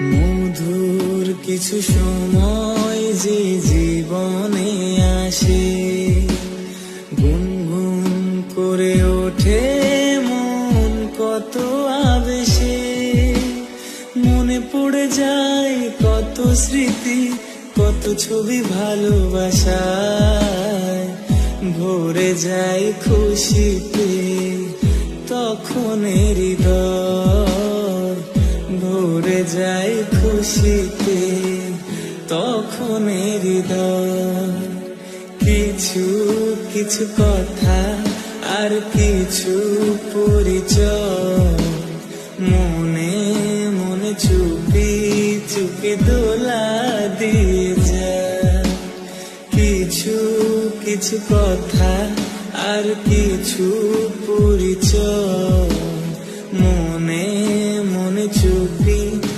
মধুর কিছু সময় যে জীবনে আসে, গুনগুন করে ওঠে মন কত আবেশে। মনে পড়ে যায় কত স্মৃতি, কত ছবি ভালোবাসায়। ভরে যায় খুশিতে তখন হৃদয়, ভরে যায় খুশিতে তখন হৃদয়। কিছু কিছু কথা আর কিছু পরিচয়, মনে মনে চুপি চুপি দোলা দিয়ে যায়। কিছু কিছু কথা আর কিছু পরিচয়,